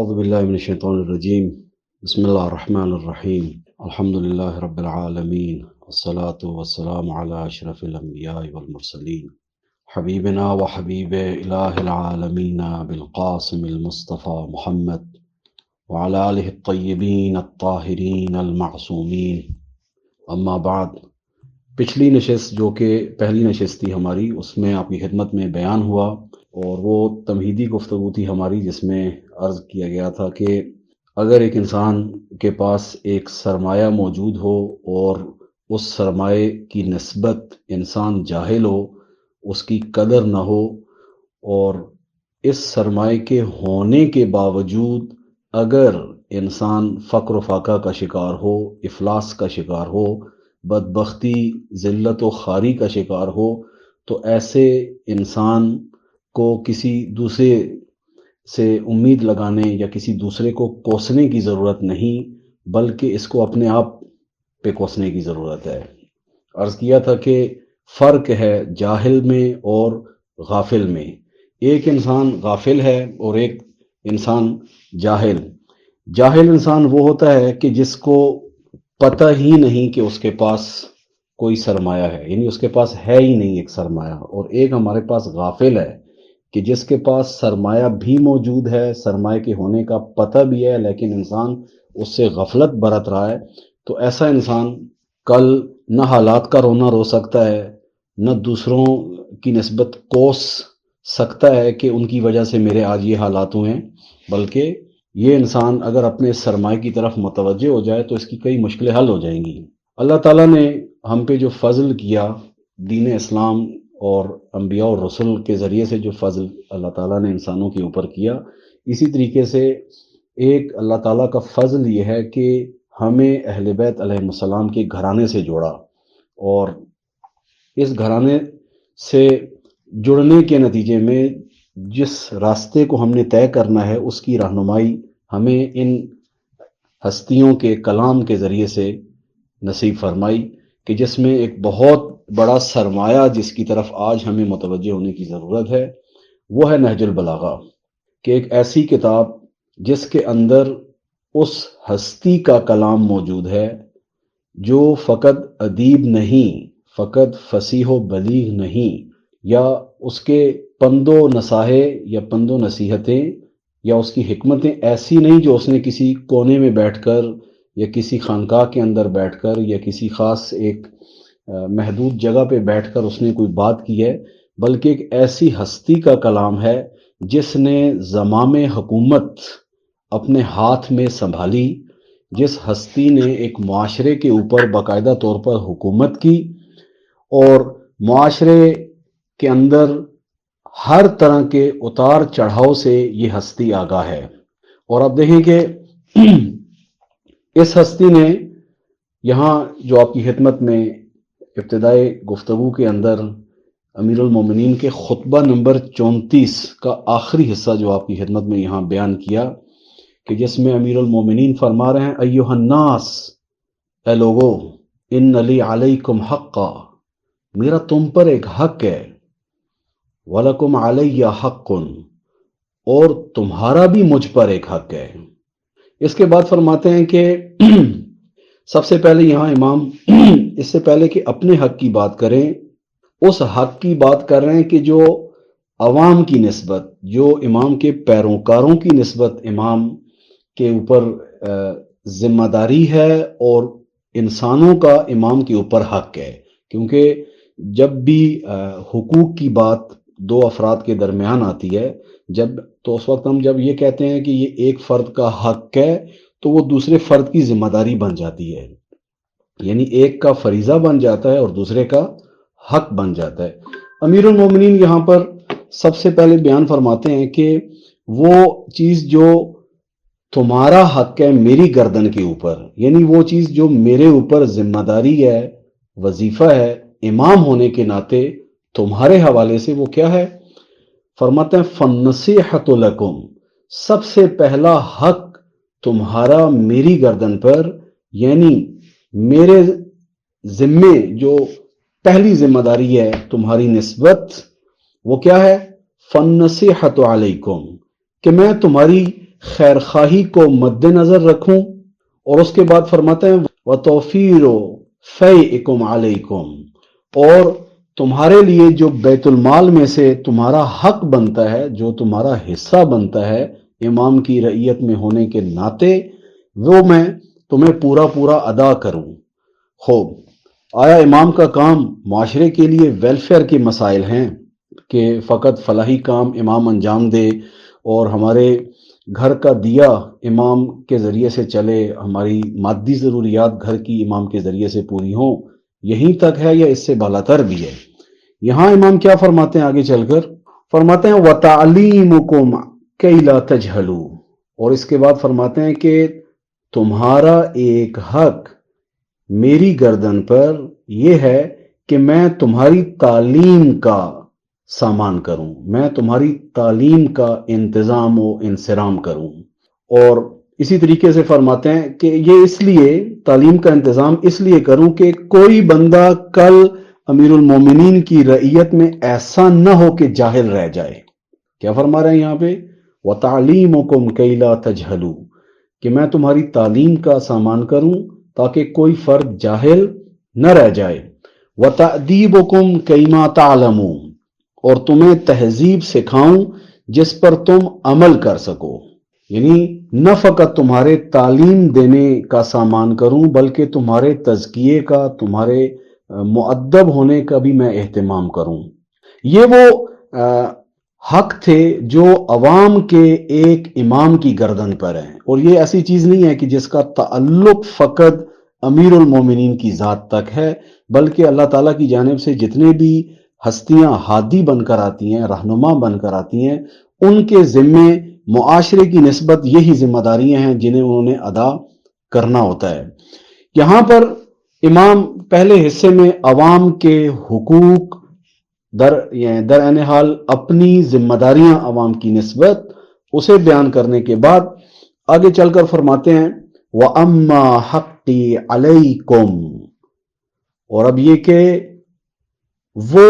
اعوذ باللہ من الشیطان الرجیم بسم اللہ الرحمن الرحیم الحمد للہ رب العالمین والصلاة والسلام علی اشرف الانبیاء والمرسلین حبیبنا و حبیب الہ العالمین بالقاسم المصطفى محمد وعلی آلہ الطیبین الطاہرین المعصومین اما بعد۔ پچھلی نشست جو کہ پہلی نشست تھی ہماری، اس میں آپ کی خدمت میں بیان ہوا اور وہ تمہیدی گفتگو تھی ہماری، جس میں عرض کیا گیا تھا کہ اگر ایک انسان کے پاس ایک سرمایہ موجود ہو اور اس سرمایہ کی نسبت انسان جاہل ہو، اس کی قدر نہ ہو، اور اس سرمایہ کے ہونے کے باوجود اگر انسان فقر و فاقہ کا شکار ہو، افلاس کا شکار ہو، بدبختی، ذلت و خواری کا شکار ہو، تو ایسے انسان کو کسی دوسرے سے امید لگانے یا کسی دوسرے کو کوسنے کی ضرورت نہیں، بلکہ اس کو اپنے آپ پہ کوسنے کی ضرورت ہے۔ عرض کیا تھا کہ فرق ہے جاہل میں اور غافل میں۔ ایک انسان غافل ہے اور ایک انسان جاہل۔ جاہل انسان وہ ہوتا ہے کہ جس کو پتہ ہی نہیں کہ اس کے پاس کوئی سرمایہ ہے، یعنی اس کے پاس ہے ہی نہیں ایک سرمایہ، اور ایک ہمارے پاس غافل ہے کہ جس کے پاس سرمایہ بھی موجود ہے، سرمایہ کے ہونے کا پتہ بھی ہے، لیکن انسان اس سے غفلت برت رہا ہے۔ تو ایسا انسان کل نہ حالات کا رونا رو سکتا ہے، نہ دوسروں کی نسبت کوس سکتا ہے کہ ان کی وجہ سے میرے آج یہ حالات ہوئے ہیں، بلکہ یہ انسان اگر اپنے سرمایہ کی طرف متوجہ ہو جائے تو اس کی کئی مشکلیں حل ہو جائیں گی۔ اللہ تعالیٰ نے ہم پہ جو فضل کیا دین اسلام اور انبیاء اور رسول کے ذریعے سے، جو فضل اللہ تعالیٰ نے انسانوں کے اوپر کیا، اسی طریقے سے ایک اللہ تعالیٰ کا فضل یہ ہے کہ ہمیں اہل بیت علیہ السلام کے گھرانے سے جوڑا، اور اس گھرانے سے جڑنے کے نتیجے میں جس راستے کو ہم نے طے کرنا ہے، اس کی رہنمائی ہمیں ان ہستیوں کے کلام کے ذریعے سے نصیب فرمائی، کہ جس میں ایک بہت بڑا سرمایہ جس کی طرف آج ہمیں متوجہ ہونے کی ضرورت ہے، وہ ہے نہج البلاغہ، کہ ایک ایسی کتاب جس کے اندر اس ہستی کا کلام موجود ہے جو فقط ادیب نہیں، فقط فصیح و بلیغ نہیں، یا اس کے پند و نصائح یا پند و نصیحتیں یا اس کی حکمتیں ایسی نہیں جو اس نے کسی کونے میں بیٹھ کر یا کسی خانقاہ کے اندر بیٹھ کر یا کسی خاص ایک محدود جگہ پہ بیٹھ کر اس نے کوئی بات کی ہے، بلکہ ایک ایسی ہستی کا کلام ہے جس نے زمام حکومت اپنے ہاتھ میں سنبھالی، جس ہستی نے ایک معاشرے کے اوپر باقاعدہ طور پر حکومت کی، اور معاشرے کے اندر ہر طرح کے اتار چڑھاؤ سے یہ ہستی آگاہ ہے۔ اور اب دیکھیں کہ اس ہستی نے یہاں جو آپ کی خدمت میں ابتدائی گفتگو کے اندر امیر المومنین کے خطبہ نمبر 34 کا آخری حصہ جو آپ کی خدمت میں یہاں بیان کیا، کہ جس میں امیر المومنین فرما رہے ہیں ایھا الناس، اے لوگو، ان لی علیکم حقا، میرا تم پر ایک حق ہے، وَلَكُمْ عَلَيَّ حَقٌ، اور تمہارا بھی مجھ پر ایک حق ہے۔ اس کے بعد فرماتے ہیں کہ سب سے پہلے یہاں امام اس سے پہلے کہ اپنے حق کی بات کریں، اس حق کی بات کر رہے ہیں کہ جو عوام کی نسبت، جو امام کے پیروکاروں کی نسبت امام کے اوپر ذمہ داری ہے، اور انسانوں کا امام کے اوپر حق ہے، کیونکہ جب بھی حقوق کی بات دو افراد کے درمیان آتی ہے، تو اس وقت ہم جب یہ کہتے ہیں کہ یہ ایک فرد کا حق ہے، تو وہ دوسرے فرد کی ذمہ داری بن جاتی ہے، یعنی ایک کا فریضہ بن جاتا ہے اور دوسرے کا حق بن جاتا ہے۔ امیر المومنین یہاں پر سب سے پہلے بیان فرماتے ہیں کہ وہ چیز جو تمہارا حق ہے میری گردن کے اوپر، یعنی وہ چیز جو میرے اوپر ذمہ داری ہے، وظیفہ ہے امام ہونے کے ناطے تمہارے حوالے سے، وہ کیا ہے؟ فرماتے ہیں فَالنَّصِیحَةُ لَکُمْ، سب سے پہلا حق تمہارا میری گردن پر، یعنی میرے ذمے جو پہلی ذمہ داری ہے تمہاری نسبت، وہ کیا ہے؟ فَالنَّصِیحَةُ عَلَیکُم، کہ میں تمہاری خیر خواہی کو مد نظر رکھوں، اور اس کے بعد فرماتے ہیں وَتَوْفِيرُ فَيْئِكُمْ عَلَيْكُمْ، اور تمہارے لیے جو بیت المال میں سے تمہارا حق بنتا ہے، جو تمہارا حصہ بنتا ہے امام کی رعیت میں ہونے کے ناطے، وہ میں تمہیں پورا پورا ادا کروں۔ خوب، آیا امام کا کام معاشرے کے لیے ویلفیئر کے مسائل ہیں کہ فقط فلاحی کام امام انجام دے اور ہمارے گھر کا دیا امام کے ذریعے سے چلے، ہماری مادی ضروریات گھر کی امام کے ذریعے سے پوری ہوں، یہیں تک ہے یا اس سے بالاتر بھی ہے؟ یہاں امام کیا فرماتے ہیں آگے چل کر؟ فرماتے ہیں وَتَعْلِيمُكُمْ كَيْ لَا تَجْهَلُوا، اور اس کے بعد فرماتے ہیں کہ تمہارا ایک حق میری گردن پر یہ ہے کہ میں تمہاری تعلیم کا سامان کروں، میں تمہاری تعلیم کا انتظام و انصرام کروں۔ اور اسی طریقے سے فرماتے ہیں کہ یہ اس لیے تعلیم کا انتظام اس لیے کروں کہ کوئی بندہ کل امیر المومنین کی رعیت میں ایسا نہ ہو کہ جاہل رہ جائے۔ کیا فرما رہے ہیں یہاں پہ؟ وَتَعْلِيمُكُمْ كَيْ لَا تَجْهَلُوا، کہ میں تمہاری تعلیم کا سامان کروں تاکہ کوئی فرد جاہل نہ رہ جائے۔ وَتَأْدِيبُكُمْ كَيْ مَا تَعْلَمُوا، اور تمہیں تہذیب سکھاؤں جس پر تم عمل کر سکو، یعنی نہ فقط تمہارے تعلیم دینے کا سامان کروں بلکہ تمہارے تزکیے کا، تمہارے مؤدب ہونے کا بھی میں اہتمام کروں۔ یہ وہ حق تھے جو عوام کے ایک امام کی گردن پر ہیں، اور یہ ایسی چیز نہیں ہے کہ جس کا تعلق فقط امیر المومنین کی ذات تک ہے، بلکہ اللہ تعالیٰ کی جانب سے جتنے بھی ہستیاں ہادی بن کر آتی ہیں، رہنما بن کر آتی ہیں، ان کے ذمے معاشرے کی نسبت یہی ذمہ داریاں ہیں جنہیں انہوں نے ادا کرنا ہوتا ہے۔ یہاں پر امام پہلے حصے میں عوام کے حقوق در عین حال اپنی ذمہ داریاں عوام کی نسبت اسے بیان کرنے کے بعد آگے چل کر فرماتے ہیں وَأَمَّا حَقِّي عَلَيْكُمْ، اور اب یہ کہ وہ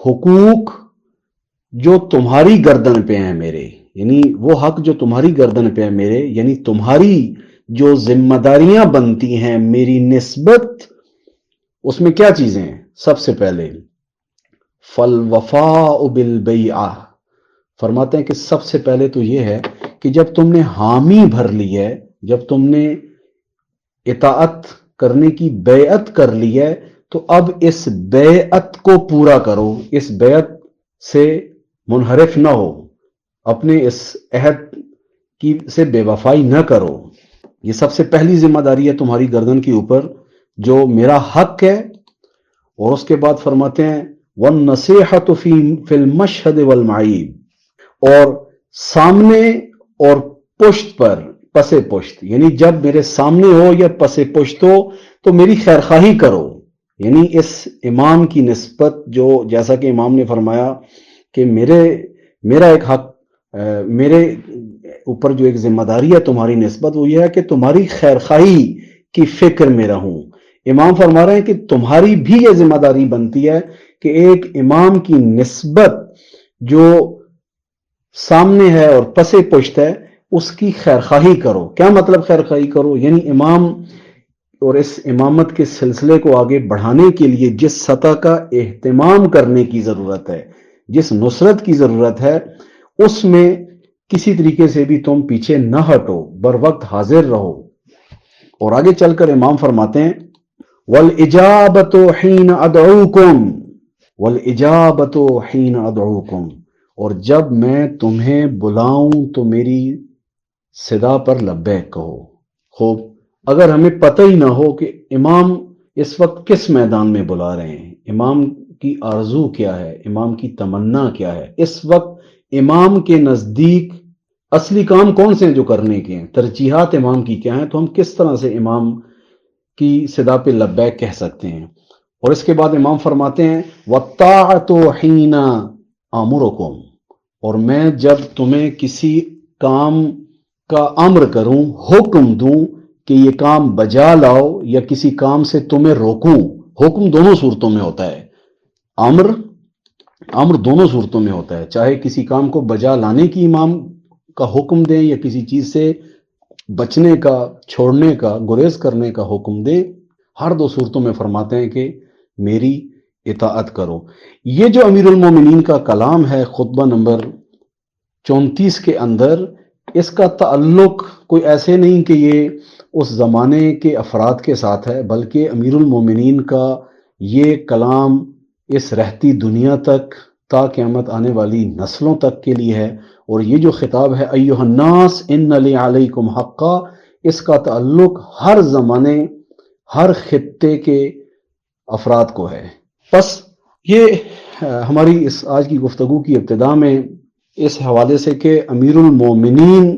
حقوق جو تمہاری گردن پہ ہیں میرے، یعنی وہ حق جو تمہاری گردن پہ ہیں میرے، یعنی تمہاری جو ذمہ داریاں بنتی ہیں میری نسبت، اس میں کیا چیزیں ہیں؟ سب سے پہلے فَالْوَفَاءُ بِالْبَيْعَةِ، فرماتے ہیں کہ سب سے پہلے تو یہ ہے کہ جب تم نے حامی بھر لی ہے، جب تم نے اطاعت کرنے کی بیعت کر لی ہے، تو اب اس بیعت کو پورا کرو، اس بیعت سے منحرف نہ ہو، اپنے اس عہد کی سے بے وفائی نہ کرو۔ یہ سب سے پہلی ذمہ داری ہے تمہاری گردن کے اوپر جو میرا حق ہے۔ اور اس کے بعد فرماتے ہیں وَالنَّصِيحَةُ فِي الْمَشْهَدِ وَالْمَعِيبِ، اور سامنے اور پشت پر، پس پشت، یعنی جب میرے سامنے ہو یا پس پشت ہو تو میری خیر خواہی کرو، یعنی اس امام کی نسبت جو جیسا کہ امام نے فرمایا کہ میرا ایک حق، میرے اوپر جو ایک ذمہ داری ہے تمہاری نسبت، وہ یہ ہے کہ تمہاری خیر خواہی کی فکر میں رہوں۔ امام فرما رہے ہیں کہ تمہاری بھی یہ ذمہ داری بنتی ہے کہ ایک امام کی نسبت جو سامنے ہے اور پس پشت ہے اس کی خیر خواہی کرو۔ کیا مطلب خیر خواہی کرو؟ یعنی امام اور اس امامت کے سلسلے کو آگے بڑھانے کے لیے جس سطح کا اہتمام کرنے کی ضرورت ہے، جس نصرت کی ضرورت ہے، اس میں کسی طریقے سے بھی تم پیچھے نہ ہٹو، بر وقت حاضر رہو۔ اور آگے چل کر امام فرماتے ہیں وَالْإِجَابَةُ حِينَ أَدْعُوكُمْ، وَالْإِجَابَةُ حِينَ أَدْعُوكُمْ، اور جب میں تمہیں بلاؤں تو میری صدا پر لبیک کہو۔ خوب، اگر ہمیں پتہ ہی نہ ہو کہ امام اس وقت کس میدان میں بلا رہے ہیں، امام کی آرزو کیا ہے، امام کی تمنا کیا ہے، اس وقت امام کے نزدیک اصلی کام کون سے ہیں جو کرنے کے ہیں، ترجیحات امام کی کیا ہیں، تو ہم کس طرح سے امام کی صدا پہ لبیک کہہ سکتے ہیں۔ اور اس کے بعد امام فرماتے ہیں وَالطَّاعَةُ حِينَ آمُرُكُمْ، اور میں جب تمہیں کسی کام کا امر کروں، حکم دوں کہ یہ کام بجا لاؤ یا کسی کام سے تمہیں روکوں، حکم دونوں صورتوں میں ہوتا ہے، امر دونوں صورتوں میں ہوتا ہے، چاہے کسی کام کو بجا لانے کی امام کا حکم دیں یا کسی چیز سے بچنے کا، چھوڑنے کا، گریز کرنے کا حکم دیں، ہر دو صورتوں میں فرماتے ہیں کہ میری اطاعت کرو۔ یہ جو امیر المومنین کا کلام ہے خطبہ نمبر 34 کے اندر، اس کا تعلق کوئی ایسے نہیں کہ یہ اس زمانے کے افراد کے ساتھ ہے، بلکہ امیر المومنین کا یہ کلام اس رہتی دنیا تک تا قیامت آنے والی نسلوں تک کے لیے ہے۔ اور یہ جو خطاب ہے ایھا الناس ان لی علیکم حقا، اس کا تعلق ہر زمانے، ہر خطے کے افراد کو ہے۔ بس یہ ہماری اس آج کی گفتگو کی ابتدا میں اس حوالے سے کہ امیر المومنین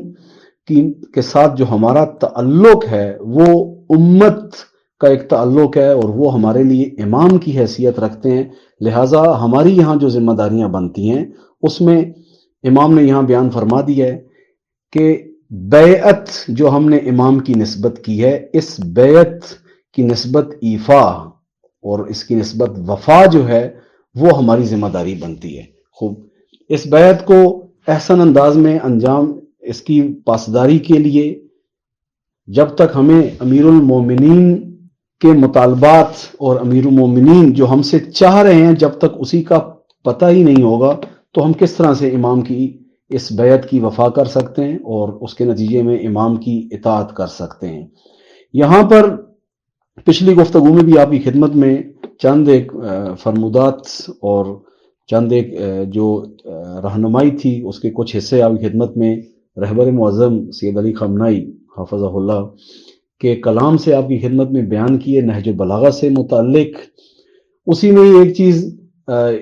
کے ساتھ جو ہمارا تعلق ہے وہ امت کا ایک تعلق ہے، اور وہ ہمارے لیے امام کی حیثیت رکھتے ہیں، لہٰذا ہماری یہاں جو ذمہ داریاں بنتی ہیں اس میں امام نے یہاں بیان فرما دیا ہے کہ بیعت جو ہم نے امام کی نسبت کی ہے، اس بیعت کی نسبت ایفا اور اس کی نسبت وفا جو ہے وہ ہماری ذمہ داری بنتی ہے۔ خوب، اس بیعت کو احسن انداز میں انجام، اس کی پاسداری کے لیے جب تک ہمیں امیر المومنین کے مطالبات اور امیر المومنین جو ہم سے چاہ رہے ہیں جب تک اسی کا پتہ ہی نہیں ہوگا تو ہم کس طرح سے امام کی اس بیعت کی وفا کر سکتے ہیں اور اس کے نتیجے میں امام کی اطاعت کر سکتے ہیں۔ یہاں پر پچھلی گفتگو میں بھی آپ کی خدمت میں چند ایک فرمودات اور چند ایک جو رہنمائی تھی اس کے کچھ حصے آپ کی خدمت میں رہبر معظم سید علی خامنہئی حافظہ اللہ کے کلام سے آپ کی خدمت میں بیان کیے نہج البلاغہ سے متعلق۔ اسی میں ایک چیز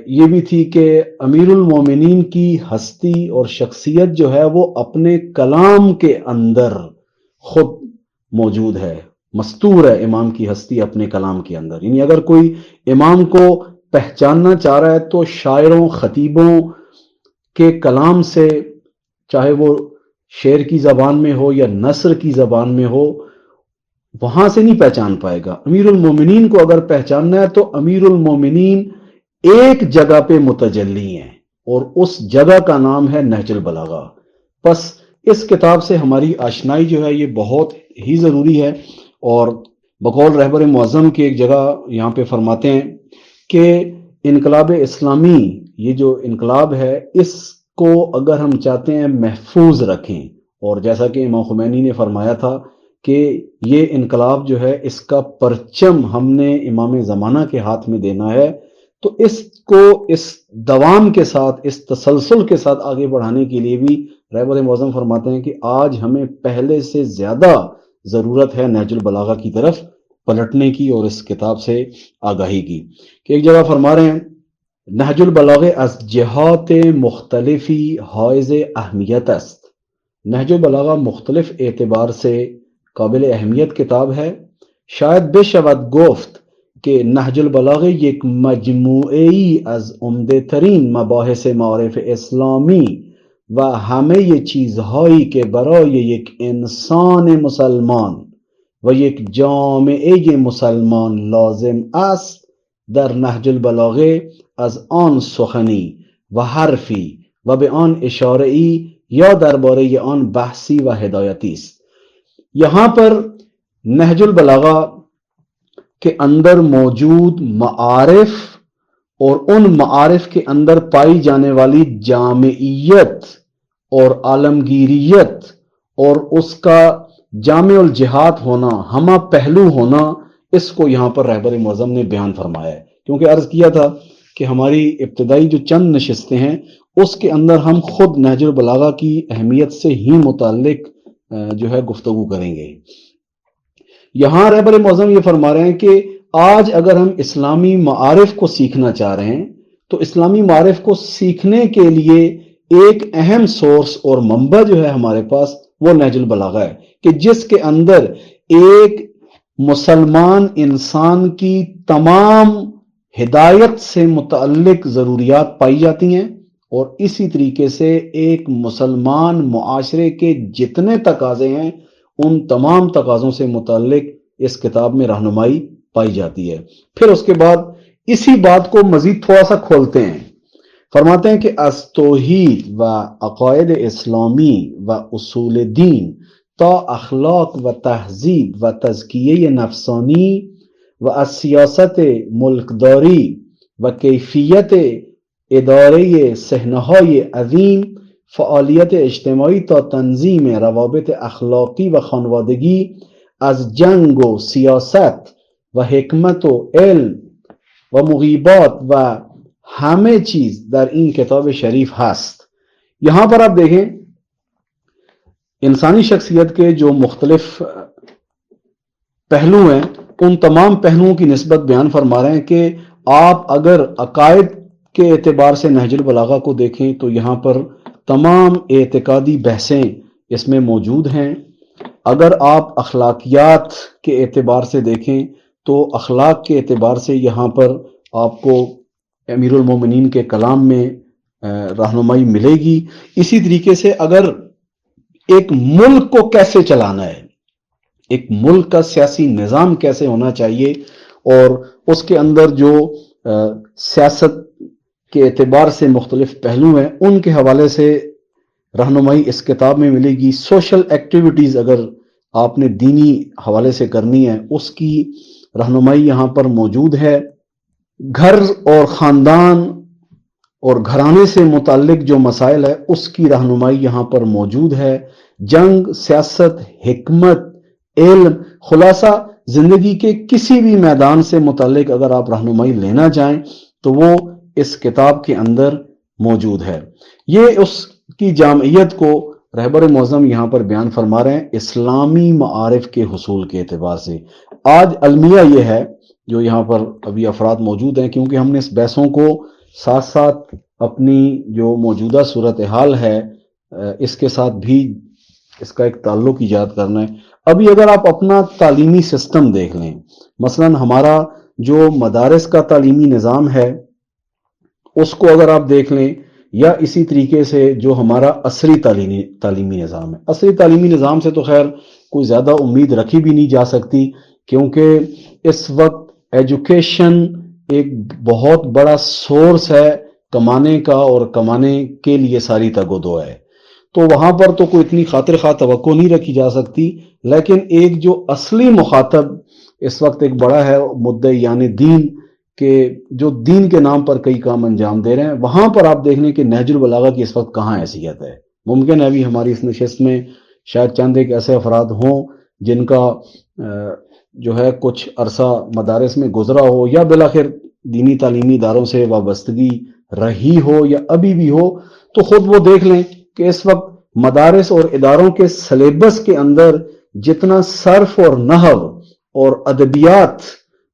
یہ بھی تھی کہ امیر المومنین کی ہستی اور شخصیت جو ہے وہ اپنے کلام کے اندر خود موجود ہے، مستور ہے امام کی ہستی اپنے کلام کے اندر۔ یعنی اگر کوئی امام کو پہچاننا چاہ رہا ہے تو شاعروں، خطیبوں کے کلام سے، چاہے وہ شعر کی زبان میں ہو یا نثر کی زبان میں ہو، وہاں سے نہیں پہچان پائے گا۔ امیر المومنین کو اگر پہچاننا ہے تو امیر المومنین ایک جگہ پہ متجلی ہیں اور اس جگہ کا نام ہے نہج البلاغہ۔ بس اس کتاب سے ہماری آشنائی جو ہے یہ بہت ہی ضروری ہے، اور بقول رہبر معظم کی ایک جگہ یہاں پہ فرماتے ہیں کہ انقلاب اسلامی، یہ جو انقلاب ہے اس کو اگر ہم چاہتے ہیں محفوظ رکھیں، اور جیسا کہ امام خمینی نے فرمایا تھا کہ یہ انقلاب جو ہے اس کا پرچم ہم نے امام زمانہ کے ہاتھ میں دینا ہے، تو اس کو اس دوام کے ساتھ، اس تسلسل کے ساتھ آگے بڑھانے کے لیے بھی رہبر معظم فرماتے ہیں کہ آج ہمیں پہلے سے زیادہ ضرورت ہے نہج البلاغہ کی طرف پلٹنے کی اور اس کتاب سے آگاہی کی۔ کہ ایک جگہ فرما رہے ہیں نہج البلاغہ از جہات مختلفی حائز اہمیت است، نہج البلاغہ مختلف اعتبار سے قابل اہمیت کتاب ہے۔ شاید بشود گفت کہ نہج البلاغہ یک مجموعی از عمدہ ترین مباحث معارف اسلامی و همه چیزهایی که برای یک انسان مسلمان و یک جامعه مسلمان لازم است در نهج البلاغه از آن سخنی و حرفی و به آن اشاره‌ای یا درباره آن بحثی و ہدایتی است۔ یہاں پر نہج البلاغہ کے اندر موجود معارف اور ان معارف کے اندر پائی جانے والی جامعیت اور عالمگیریت اور اس کا جامع الجہات ہونا، ہمہ پہلو ہونا، اس کو یہاں پر رہبر معظم نے بیان فرمایا ہے۔ کیونکہ عرض کیا تھا کہ ہماری ابتدائی جو چند نشستیں ہیں اس کے اندر ہم خود نہج البلاغہ کی اہمیت سے ہی متعلق جو ہے گفتگو کریں گے۔ یہاں رہبر معظم یہ فرما رہے ہیں کہ آج اگر ہم اسلامی معارف کو سیکھنا چاہ رہے ہیں تو اسلامی معارف کو سیکھنے کے لیے ایک اہم سورس اور منبع جو ہے ہمارے پاس وہ نہج البلاغہ ہے، کہ جس کے اندر ایک مسلمان انسان کی تمام ہدایت سے متعلق ضروریات پائی جاتی ہیں، اور اسی طریقے سے ایک مسلمان معاشرے کے جتنے تقاضے ہیں ان تمام تقاضوں سے متعلق اس کتاب میں رہنمائی پائی جاتی ہے۔ پھر اس کے بعد اسی بات کو مزید تھوڑا سا کھولتے ہیں۔ فرماتے ہیں کہ از توحید و عقائد اسلامی و اصول دین تا اخلاق و تہذیب و تزکیه نفسانی و از سیاست ملکداری و کیفیت اداره صحنه‌های عظیم، فعالیت اجتماعی تا تنظیم روابط اخلاقی و خانوادگی، از جنگ و سیاست و حکمت و علم و مغیبات و همه چیز در این کتاب شریف هست. یہاں پر آپ دیکھیں انسانی شخصیت کے جو مختلف پہلو ہیں ان تمام پہلوؤں کی نسبت بیان فرما رہے ہیں کہ آپ اگر عقائد کے اعتبار سے نہج البلاغہ کو دیکھیں تو یہاں پر تمام اعتقادی بحثیں اس میں موجود ہیں. اگر آپ اخلاقیات کے اعتبار سے دیکھیں تو اخلاق کے اعتبار سے یہاں پر آپ کو امیر المومنین کے کلام میں رہنمائی ملے گی. اسی طریقے سے اگر ایک ملک کو کیسے چلانا ہے، ایک ملک کا سیاسی نظام کیسے ہونا چاہیے اور اس کے اندر جو سیاست کے اعتبار سے مختلف پہلو ہیں ان کے حوالے سے رہنمائی اس کتاب میں ملے گی. سوشل ایکٹیویٹیز اگر آپ نے دینی حوالے سے کرنی ہے اس کی رہنمائی یہاں پر موجود ہے. گھر اور خاندان اور گھرانے سے متعلق جو مسائل ہے اس کی رہنمائی یہاں پر موجود ہے. جنگ، سیاست، حکمت، علم، خلاصہ زندگی کے کسی بھی میدان سے متعلق اگر آپ رہنمائی لینا چاہیں تو وہ اس کتاب کے اندر موجود ہے. یہ اس کی جامعیت کو رہبر معظم یہاں پر بیان فرما رہے ہیں اسلامی معارف کے حصول کے اعتبار سے. آج المیہ یہ ہے جو یہاں پر ابھی افراد موجود ہیں، کیونکہ ہم نے اس بحثوں کو ساتھ ساتھ اپنی جو موجودہ صورتحال ہے اس کے ساتھ بھی اس کا ایک تعلق ایجاد کرنا ہے. ابھی اگر آپ اپنا تعلیمی سسٹم دیکھ لیں، مثلا ہمارا جو مدارس کا تعلیمی نظام ہے اس کو اگر آپ دیکھ لیں، یا اسی طریقے سے جو ہمارا عصری تعلیمی نظام ہے، عصری تعلیمی نظام سے تو خیر کوئی زیادہ امید رکھی بھی نہیں جا سکتی، کیونکہ اس وقت ایجوکیشن ایک بہت بڑا سورس ہے کمانے کا اور کمانے کے لیے ساری تگ و دو ہے، تو وہاں پر تو کوئی اتنی خاطر خواہ توقع نہیں رکھی جا سکتی. لیکن ایک جو اصلی مخاطب اس وقت ایک بڑا ہے مدعی یعنی دین کہ جو دین کے نام پر کئی کام انجام دے رہے ہیں، وہاں پر آپ دیکھ لیں کہ نہج البلاغہ کی اس وقت کہاں حیثیت ہے. ممکن ہے ابھی ہماری اس نشست میں شاید چند ایک ایسے افراد ہوں جن کا جو ہے کچھ عرصہ مدارس میں گزرا ہو یا بالآخر دینی تعلیمی اداروں سے وابستگی رہی ہو یا ابھی بھی ہو، تو خود وہ دیکھ لیں کہ اس وقت مدارس اور اداروں کے سلیبس کے اندر جتنا صرف اور نحو اور ادبیات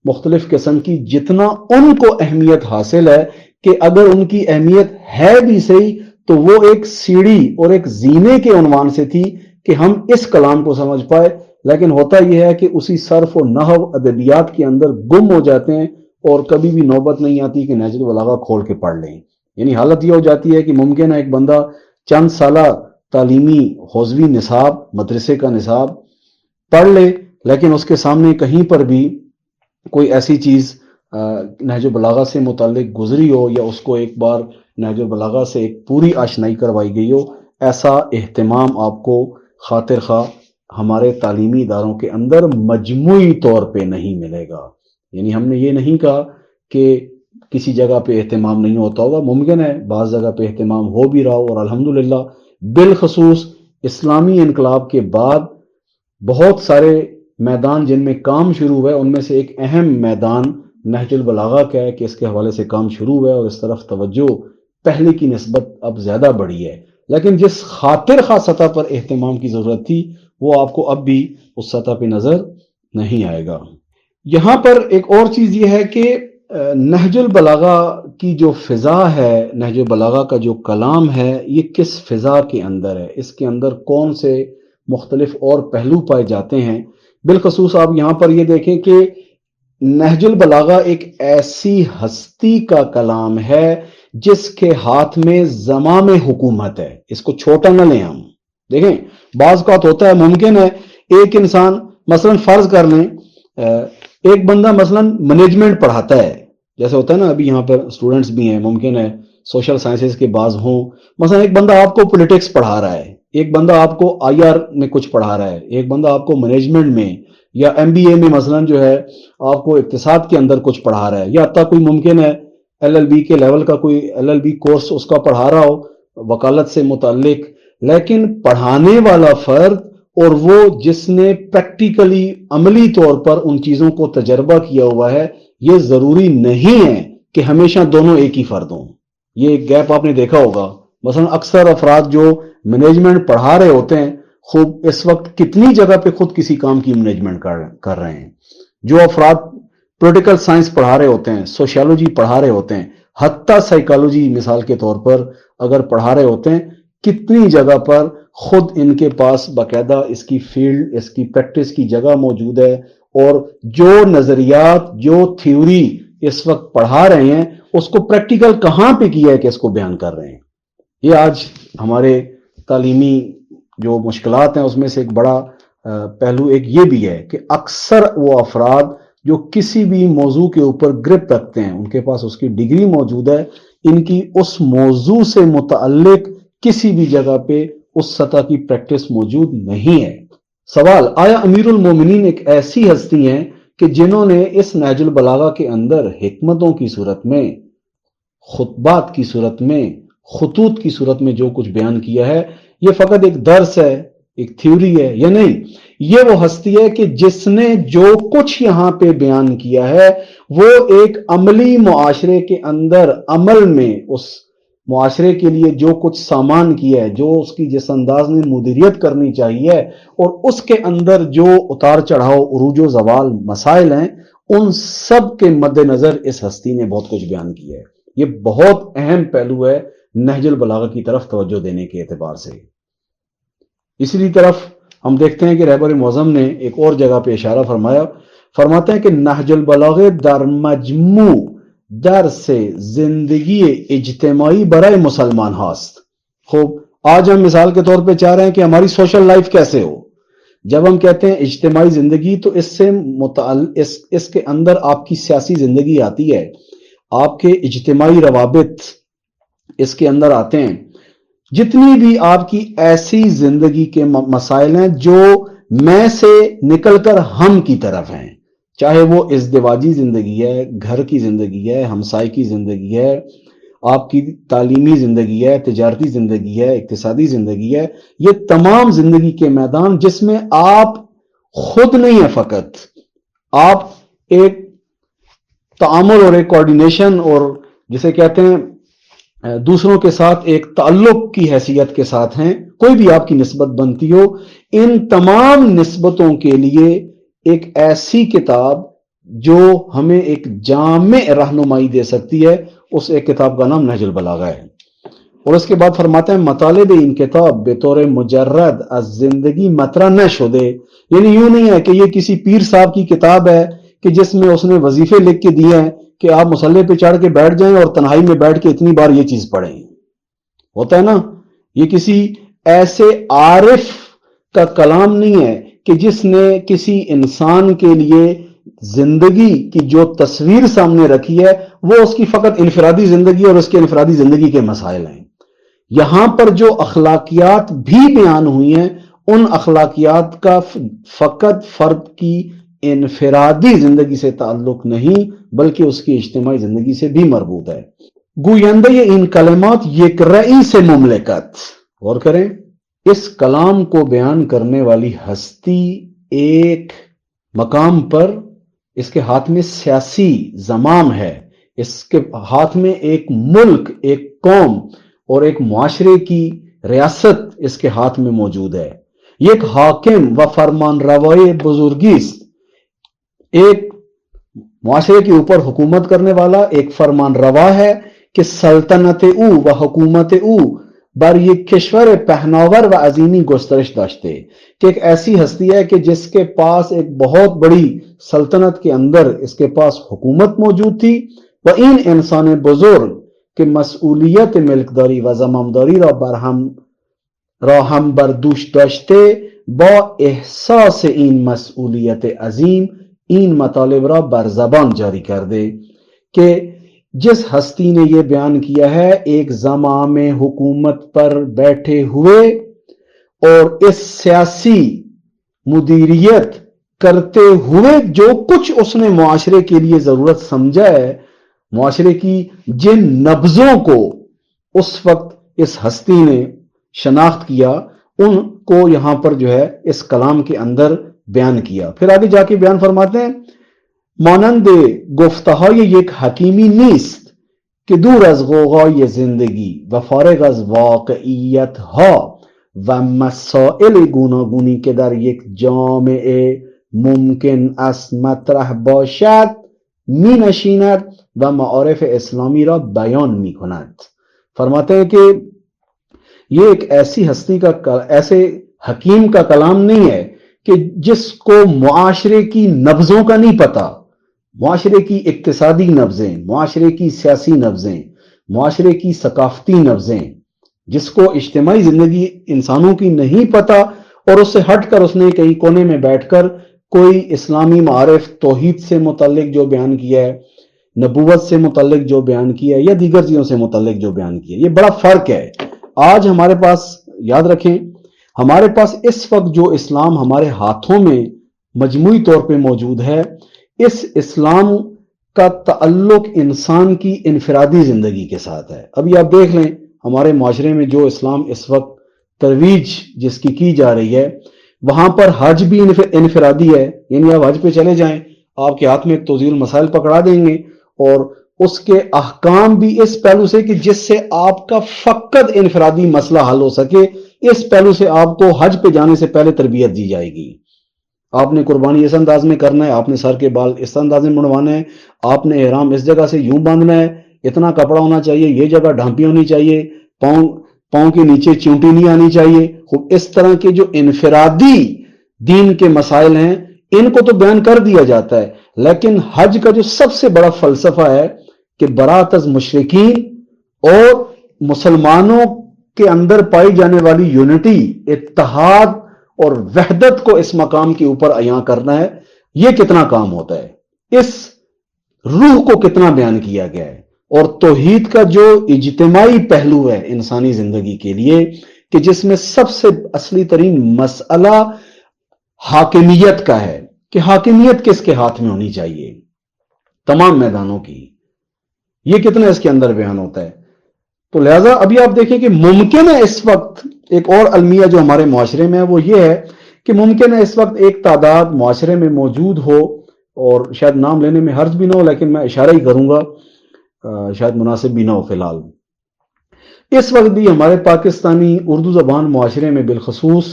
مختلف قسم کی جتنا ان کو اہمیت حاصل ہے کہ اگر ان کی اہمیت ہے بھی صحیح تو وہ ایک سیڑھی اور ایک زینے کے عنوان سے تھی کہ ہم اس کلام کو سمجھ پائے، لیکن ہوتا یہ ہے کہ اسی صرف و نحو ادبیات کے اندر گم ہو جاتے ہیں اور کبھی بھی نوبت نہیں آتی کہ نہج البلاغہ کھول کے پڑھ لیں. یعنی حالت یہ ہو جاتی ہے کہ ممکن ہے ایک بندہ چند سالہ تعلیمی حوزوی نصاب مدرسے کا نصاب پڑھ لے لیکن اس کے سامنے کہیں پر بھی کوئی ایسی چیز نہج البلاغہ سے متعلق گزری ہو یا اس کو ایک بار نہج البلاغہ سے ایک پوری آشنائی کروائی گئی ہو، ایسا اہتمام آپ کو خاطر خواہ ہمارے تعلیمی اداروں کے اندر مجموعی طور پہ نہیں ملے گا. یعنی ہم نے یہ نہیں کہا کہ کسی جگہ پہ اہتمام نہیں ہوتا ہوگا، ممکن ہے بعض جگہ پہ اہتمام ہو بھی رہا ہو، اور الحمدللہ بالخصوص اسلامی انقلاب کے بعد بہت سارے میدان جن میں کام شروع ہوا ہے ان میں سے ایک اہم میدان نہج البلاغہ کا ہے کہ اس کے حوالے سے کام شروع ہوا ہے اور اس طرف توجہ پہلے کی نسبت اب زیادہ بڑھی ہے. لیکن جس خاطر خواہ سطح پر اہتمام کی ضرورت تھی وہ آپ کو اب بھی اس سطح پہ نظر نہیں آئے گا. یہاں پر ایک اور چیز یہ ہے کہ نہج البلاغہ کی جو فضا ہے، نہج البلاغہ کا جو کلام ہے، یہ کس فضا کے اندر ہے، اس کے اندر کون سے مختلف اور پہلو پائے جاتے ہیں. بالخصوص آپ یہاں پر یہ دیکھیں کہ نہج البلاغہ ایک ایسی ہستی کا کلام ہے جس کے ہاتھ میں زمام حکومت ہے. اس کو چھوٹا نہ لیں. ہم دیکھیں بعض اوقات ہوتا ہے ممکن ہے ایک انسان مثلا فرض کر لیں ایک بندہ مثلا مینجمنٹ پڑھاتا ہے، جیسے ہوتا ہے نا ابھی یہاں پر اسٹوڈنٹس بھی ہیں، ممکن ہے سوشل سائنسز کے بعض ہوں. مثلا ایک بندہ آپ کو پولیٹکس پڑھا رہا ہے، ایک بندہ آپ کو آئی آر میں کچھ پڑھا رہا ہے، ایک بندہ آپ کو مینجمنٹ میں یا ایم بی اے میں مثلا جو ہے آپ کو اقتصاد کے اندر کچھ پڑھا رہا ہے، یا حتیٰ کوئی ممکن ہے ایل ایل بی کے لیول کا کوئی ایل ایل بی کورس اس کا پڑھا رہا ہو وکالت سے متعلق، لیکن پڑھانے والا فرد اور وہ جس نے پریکٹیکلی عملی طور پر ان چیزوں کو تجربہ کیا ہوا ہے، یہ ضروری نہیں ہے کہ ہمیشہ دونوں ایک ہی فرد ہوں. یہ ایک گیپ آپ نے دیکھا ہوگا. مثلا اکثر افراد جو مینجمنٹ پڑھا رہے ہوتے ہیں خوب اس وقت کتنی جگہ پہ خود کسی کام کی مینجمنٹ کر رہے ہیں. جو افراد پولیٹیکل سائنس پڑھا رہے ہوتے ہیں، سوشیالوجی پڑھا رہے ہوتے ہیں، حتیٰ سائیکالوجی مثال کے طور پر اگر پڑھا رہے ہوتے ہیں، کتنی جگہ پر خود ان کے پاس باقاعدہ اس کی فیلڈ، اس کی پریکٹس کی جگہ موجود ہے، اور جو نظریات، جو تھیوری اس وقت پڑھا رہے ہیں اس کو پریکٹیکل کہاں پہ کیا ہے کہ اس کو بیان کر رہے ہیں. یہ آج ہمارے تعلیمی جو مشکلات ہیں اس میں سے ایک بڑا پہلو ایک یہ بھی ہے کہ اکثر وہ افراد جو کسی بھی موضوع کے اوپر گرپ رکھتے ہیں، ان کے پاس اس کی ڈگری موجود ہے، ان کی اس موضوع سے متعلق کسی بھی جگہ پہ اس سطح کی پریکٹس موجود نہیں ہے. سوال: آیا امیر المومنین ایک ایسی ہستی ہیں کہ جنہوں نے اس نہج البلاغہ کے اندر حکمتوں کی صورت میں، خطبات کی صورت میں، خطوط کی صورت میں جو کچھ بیان کیا ہے یہ فقط ایک درس ہے، ایک تھیوری ہے؟ یا نہیں، یہ وہ ہستی ہے کہ جس نے جو کچھ یہاں پہ بیان کیا ہے وہ ایک عملی معاشرے کے اندر عمل میں اس معاشرے کے لیے جو کچھ سامان کیا ہے، جو اس کی جس انداز میں مدیریت کرنی چاہیے، اور اس کے اندر جو اتار چڑھاؤ، عروج و زوال مسائل ہیں، ان سب کے مد نظر اس ہستی نے بہت کچھ بیان کیا ہے. یہ بہت اہم پہلو ہے نہج البلاغہ کی طرف توجہ دینے کے اعتبار سے. اسی طرف ہم دیکھتے ہیں کہ رہبر معظم نے ایک اور جگہ پہ اشارہ فرماتے ہیں کہ نہج البلاغہ در مجموع درس زندگی اجتماعی برائے مسلمان ہاست. خوب، آج ہم مثال کے طور پہ چاہ رہے ہیں کہ ہماری سوشل لائف کیسے ہو. جب ہم کہتے ہیں اجتماعی زندگی تو اس سے اس کے اندر آپ کی سیاسی زندگی آتی ہے، آپ کے اجتماعی روابط اس کے اندر آتے ہیں، جتنی بھی آپ کی ایسی زندگی کے مسائل ہیں جو میں سے نکل کر ہم کی طرف ہیں، چاہے وہ ازدواجی زندگی ہے، گھر کی زندگی ہے، ہمسائے کی زندگی ہے، آپ کی تعلیمی زندگی ہے، تجارتی زندگی ہے، اقتصادی زندگی ہے، یہ تمام زندگی کے میدان جس میں آپ خود نہیں ہیں، فقط آپ ایک تعامل اور ایک کوارڈینیشن اور جسے کہتے ہیں دوسروں کے ساتھ ایک تعلق کی حیثیت کے ساتھ ہیں، کوئی بھی آپ کی نسبت بنتی ہو، ان تمام نسبتوں کے لیے ایک ایسی کتاب جو ہمیں ایک جامع رہنمائی دے سکتی ہے، اس ایک کتاب کا نام نہج البلاغہ ہے. اور اس کے بعد فرماتے ہیں مطالب ان کتاب بطور مجرد از زندگی مطرح نہ شدے، یعنی یوں نہیں ہے کہ یہ کسی پیر صاحب کی کتاب ہے کہ جس میں اس نے وظیفے لکھ کے دیے ہیں کہ آپ مصلے پہ چڑھ کے بیٹھ جائیں اور تنہائی میں بیٹھ کے اتنی بار یہ چیز پڑھیں. ہوتا ہے نا، یہ کسی ایسے عارف کا کلام نہیں ہے کہ جس نے کسی انسان کے لیے زندگی کی جو تصویر سامنے رکھی ہے وہ اس کی فقط انفرادی زندگی اور اس کے انفرادی زندگی کے مسائل ہیں. یہاں پر جو اخلاقیات بھی بیان ہوئی ہیں ان اخلاقیات کا فقط فرد کی انفرادی زندگی سے تعلق نہیں بلکہ اس کی اجتماعی زندگی سے بھی مربوط ہے. گویندہ ان کلمات یک رئی سے مملکت، غور کریں، اس کلام کو بیان کرنے والی ہستی ایک مقام پر اس کے ہاتھ میں سیاسی زمام ہے، اس کے ہاتھ میں ایک ملک، ایک قوم اور ایک معاشرے کی ریاست اس کے ہاتھ میں موجود ہے. یہ ایک حاکم و فرمان روائے بزرگیست، ایک معاشرے کے اوپر حکومت کرنے والا ایک فرمان روا ہے کہ سلطنت او و حکومت او بر یہ کشور پہناور و عظیمی گسترش داشتے، کہ ایک ایسی ہستی ہے کہ جس کے پاس ایک بہت بڑی سلطنت کے اندر اس کے پاس حکومت موجود تھی، و این انسان بزرگ کہ مسئولیت ملکداری و زمامداری را ہم بردوش داشتے با احساس این مسئولیت عظیم این مطالب را بر زبان جاری کر دے، کہ جس ہستی نے یہ بیان کیا ہے ایک زمام حکومت پر بیٹھے ہوئے اور اس سیاسی مدیریت کرتے ہوئے جو کچھ اس نے معاشرے کے لیے ضرورت سمجھا ہے، معاشرے کی جن نبضوں کو اس وقت اس ہستی نے شناخت کیا، ان کو یہاں پر جو ہے اس کلام کے اندر بیان کیا۔ پھر آگے جا کے بیان فرماتے ہیں، مانند گفتهای یک حکیمی نیست که دور از غوغای زندگی و فارغ از واقعیت ها و مسائل گوناگونی که در یک جامعه ممکن است مطرح باشد می نشیند و معارف اسلامی را بیان می کند۔ فرماتے ہیں کہ یہ ایک ایسی ہستی کا، ایسے حکیم کا کلام نہیں ہے کہ جس کو معاشرے کی نبضوں کا نہیں پتا، معاشرے کی اقتصادی نبضیں، معاشرے کی سیاسی نبضیں، معاشرے کی ثقافتی نبضیں، جس کو اجتماعی زندگی انسانوں کی نہیں پتا، اور اس سے ہٹ کر اس نے کہیں کونے میں بیٹھ کر کوئی اسلامی معارف، توحید سے متعلق جو بیان کیا ہے، نبوت سے متعلق جو بیان کیا ہے، یا دیگر چیزوں سے متعلق جو بیان کیا ہے، یہ بڑا فرق ہے۔ آج ہمارے پاس، یاد رکھیں، ہمارے پاس اس وقت جو اسلام ہمارے ہاتھوں میں مجموعی طور پہ موجود ہے، اس اسلام کا تعلق انسان کی انفرادی زندگی کے ساتھ ہے۔ ابھی آپ دیکھ لیں ہمارے معاشرے میں جو اسلام اس وقت ترویج جس کی جا رہی ہے، وہاں پر حج بھی انفرادی ہے، یعنی آپ حج پہ چلے جائیں، آپ کے ہاتھ میں ایک توضیح المسائل پکڑا دیں گے، اور اس کے احکام بھی اس پہلو سے کہ جس سے آپ کا فقط انفرادی مسئلہ حل ہو سکے، اس پہلو سے آپ کو حج پہ جانے سے پہلے تربیت دی جائے گی۔ آپ نے قربانی اس انداز میں کرنا ہے، آپ نے سر کے بال اس انداز میں منڈوانا ہے، آپ نے احرام اس جگہ سے یوں باندھنا ہے، اتنا کپڑا ہونا چاہیے، یہ جگہ ڈھانپی ہونی چاہیے، پاؤں کے نیچے چونٹی نہیں آنی چاہیے۔ اس طرح کے جو انفرادی دین کے مسائل ہیں، ان کو تو بیان کر دیا جاتا ہے، لیکن حج کا جو سب سے بڑا فلسفہ ہے کہ برات از مشرکین اور مسلمانوں کے اندر پائی جانے والی یونٹی، اتحاد اور وحدت کو اس مقام کے اوپر عیاں کرنا ہے، یہ کتنا کام ہوتا ہے، اس روح کو کتنا بیان کیا گیا ہے۔ اور توحید کا جو اجتماعی پہلو ہے انسانی زندگی کے لیے، کہ جس میں سب سے اصلی ترین مسئلہ حاکمیت کا ہے کہ حاکمیت کس کے ہاتھ میں ہونی چاہیے تمام میدانوں کی، یہ کتنا اس کے اندر بیان ہوتا ہے۔ تو لہٰذا ابھی آپ دیکھیں کہ ممکن ہے اس وقت ایک اور المیہ جو ہمارے معاشرے میں ہے وہ یہ ہے کہ ممکن ہے اس وقت ایک تعداد معاشرے میں موجود ہو، اور شاید نام لینے میں حرج بھی نہ ہو لیکن میں اشارہ ہی کروں گا، شاید مناسب بھی نہ ہو فی الحال، اس وقت بھی ہمارے پاکستانی اردو زبان معاشرے میں بالخصوص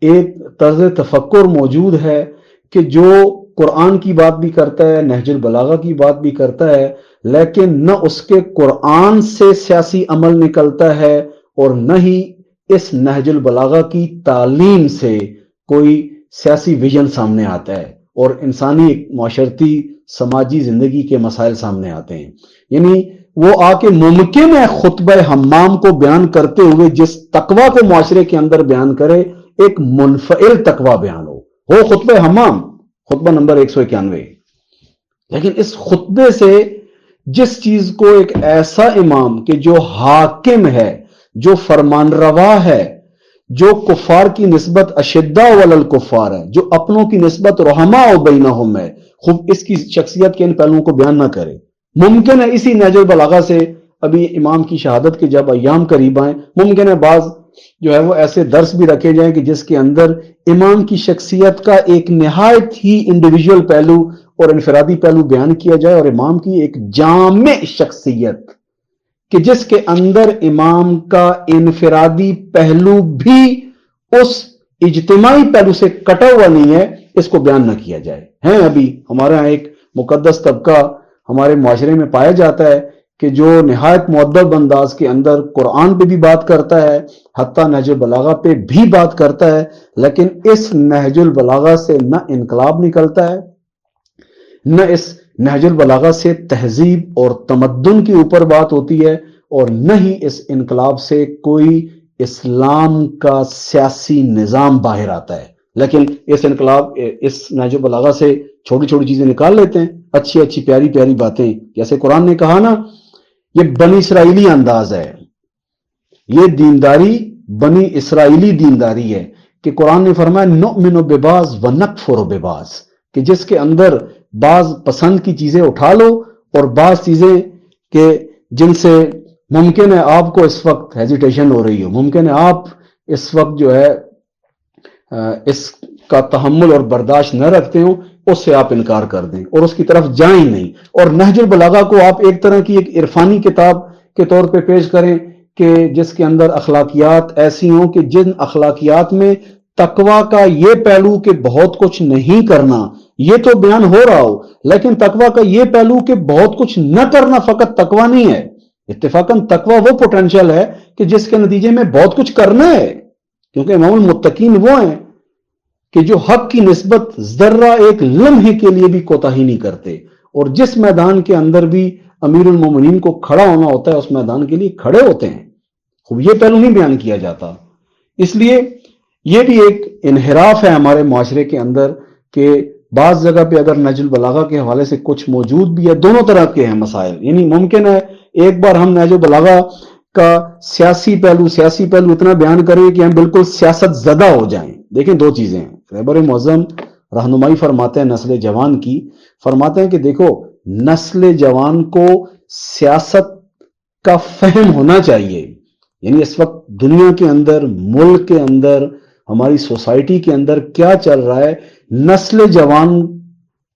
ایک طرز تفکر موجود ہے کہ جو قرآن کی بات بھی کرتا ہے، نہج البلاغہ کی بات بھی کرتا ہے، لیکن نہ اس کے قرآن سے سیاسی عمل نکلتا ہے، اور نہ ہی اس نہج البلاغہ کی تعلیم سے کوئی سیاسی ویژن سامنے آتا ہے، اور انسانی معاشرتی سماجی زندگی کے مسائل سامنے آتے ہیں۔ یعنی وہ آ کے ممکن ہے خطبہ حمام کو بیان کرتے ہوئے جس تقوی کو معاشرے کے اندر بیان کرے، ایک منفعل تقوی بیان ہو خطبہ حمام، خطبہ نمبر 191، لیکن اس خطبے سے جس چیز کو ایک ایسا امام کہ جو حاکم ہے، جو فرمان روا ہے، جو کفار کی نسبت اشداء علی الکفار ہے، جو اپنوں کی نسبت رحماء بینہم ہے، خوب اس کی شخصیت کے ان پہلوؤں کو بیان نہ کرے۔ ممکن ہے اسی نہج البلاغہ سے ابھی امام کی شہادت کے جب ایام قریب آئیں، ممکن ہے بعض جو ہے وہ ایسے درس بھی رکھے جائیں کہ جس کے اندر امام کی شخصیت کا ایک نہایت ہی انڈیویجول پہلو اور انفرادی پہلو بیان کیا جائے، اور امام کی ایک جامع شخصیت کہ جس کے اندر امام کا انفرادی پہلو بھی اس اجتماعی پہلو سے کٹا ہوا نہیں ہے، اس کو بیان نہ کیا جائے۔ ہیں ابھی ہمارے ہاں ایک مقدس طبقہ ہمارے معاشرے میں پایا جاتا ہے کہ جو نہایت مؤدب انداز کے اندر قرآن پہ بھی بات کرتا ہے، حتیٰ نہج البلاغہ پہ بھی بات کرتا ہے، لیکن اس نہج البلاغہ سے نہ انقلاب نکلتا ہے، نہ اس نہج البلاغہ سے تہذیب اور تمدن کے اوپر بات ہوتی ہے، اور نہ ہی اس انقلاب سے کوئی اسلام کا سیاسی نظام باہر آتا ہے۔ لیکن اس انقلاب اس نہج البلاغہ سے چھوٹی چھوٹی چیزیں نکال لیتے ہیں، اچھی اچھی پیاری پیاری باتیں. جیسے قرآن نے کہا نا، یہ بنی اسرائیلی انداز ہے، یہ دینداری بنی اسرائیلی دینداری ہے کہ قرآن نے فرمایا نؤمن ببعض ونکفر ببعض، کہ جس کے اندر بعض پسند کی چیزیں اٹھا لو اور بعض چیزیں کہ جن سے ممکن ہے آپ کو اس وقت ہیزیٹیشن ہو رہی ہو، ممکن ہے آپ اس وقت جو ہے اس کا تحمل اور برداشت نہ رکھتے ہوں، اس سے آپ انکار کر دیں اور اس کی طرف جائیں نہیں. اور نہج البلاغہ کو آپ ایک طرح کی ایک عرفانی کتاب کے طور پہ پیش کریں کہ جس کے اندر اخلاقیات ایسی ہوں کہ جن اخلاقیات میں تقوی کا یہ پہلو کہ بہت کچھ نہیں کرنا یہ تو بیان ہو رہا ہو، لیکن تقوی کا یہ پہلو کہ بہت کچھ نہ کرنا فقط تقوی نہیں ہے. اتفاقاً تقوی وہ پوٹینشل ہے کہ جس کے نتیجے میں بہت کچھ کرنا ہے، کیونکہ امام المتقین وہ ہیں کہ جو حق کی نسبت ذرہ ایک لمحے کے لیے بھی کوتاہی نہیں کرتے، اور جس میدان کے اندر بھی امیر المومنین کو کھڑا ہونا ہوتا ہے اس میدان کے لیے کھڑے ہوتے ہیں. خوب یہ پہلو نہیں بیان کیا جاتا. اس لیے یہ بھی ایک انحراف ہے ہمارے معاشرے کے اندر کہ بعض جگہ پہ اگر نہج البلاغہ کے حوالے سے کچھ موجود بھی ہے، دونوں طرح کے ہیں مسائل. یعنی ممکن ہے ایک بار ہم نہج البلاغہ کا سیاسی پہلو اتنا بیان کریں کہ ہم بالکل سیاست زدہ ہو جائیں. دیکھیں دو چیزیں ہیں. رہبر معظم رہنمائی فرماتے ہیں نسل جوان کی، فرماتے ہیں کہ دیکھو نسل جوان کو سیاست کا فہم ہونا چاہیے. یعنی اس وقت دنیا کے اندر، ملک کے اندر، ہماری سوسائٹی کے اندر کیا چل رہا ہے، نسل جوان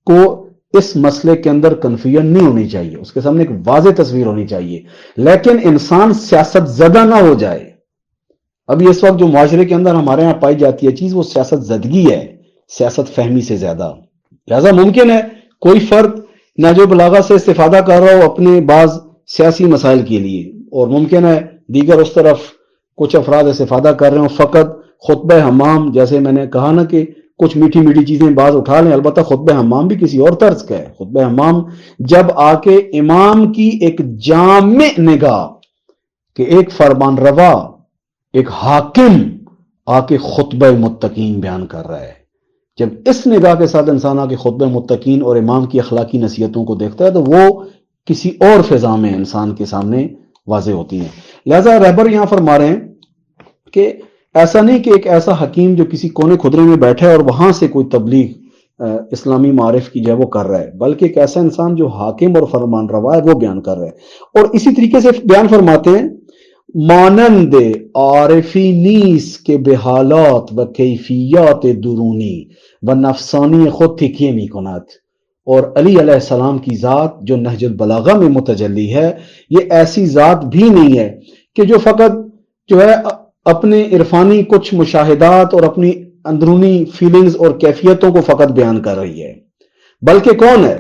کو اس مسئلے کے اندر کنفیوژن نہیں ہونی چاہیے، اس کے سامنے ایک واضح تصویر ہونی چاہیے، لیکن انسان سیاست زدہ نہ ہو جائے. ابھی اس وقت جو معاشرے کے اندر ہمارے ہاں پائی جاتی ہے چیز وہ سیاست زدگی ہے، سیاست فہمی سے زیادہ. لہذا ممکن ہے کوئی فرد نہج البلاغہ سے استفادہ کر رہا ہو اپنے بعض سیاسی مسائل کے لیے، اور ممکن ہے دیگر اس طرف کچھ افراد استفادہ کر رہے ہوں فقط خطبہ حمام، جیسے میں نے کہا نا کہ کچھ میٹھی میٹھی چیزیں بعض اٹھا لیں. البتہ خطبہ حمام بھی کسی اور طرز کا ہے. خطبہ حمام جب آ کے امام کی ایک جامع نگاہ کہ ایک فرمان روا، ایک حاکم آ کے خطبہ متقین بیان کر رہا ہے، جب اس نگاہ کے ساتھ انسان آ کے خطبہ متقین اور امام کی اخلاقی نصیحتوں کو دیکھتا ہے تو وہ کسی اور فضا میں انسان کے سامنے واضح ہوتی ہیں. لہذا رہبر یہاں فرما رہے ہیں کہ ایسا نہیں کہ ایک ایسا حکیم جو کسی کونے خدرے میں بیٹھا ہے اور وہاں سے کوئی تبلیغ اسلامی معارف کی جو ہے وہ کر رہا ہے، بلکہ ایک ایسا انسان جو حاکم اور فرمان روا ہے وہ بیان کر رہا ہے. اور اسی طریقے سے بیان فرماتے ہیں مانند عارفی نیس کے بے حالات و کیفیات درونی و نفسانی خود تھکی می کنات. اور علی علیہ السلام کی ذات جو نہج البلاغہ میں متجلی ہے یہ ایسی ذات بھی نہیں ہے کہ جو فقط جو ہے اپنے عرفانی کچھ مشاہدات اور اپنی اندرونی فیلنگز اور کیفیتوں کو فقط بیان کر رہی ہے، بلکہ کون ہے؟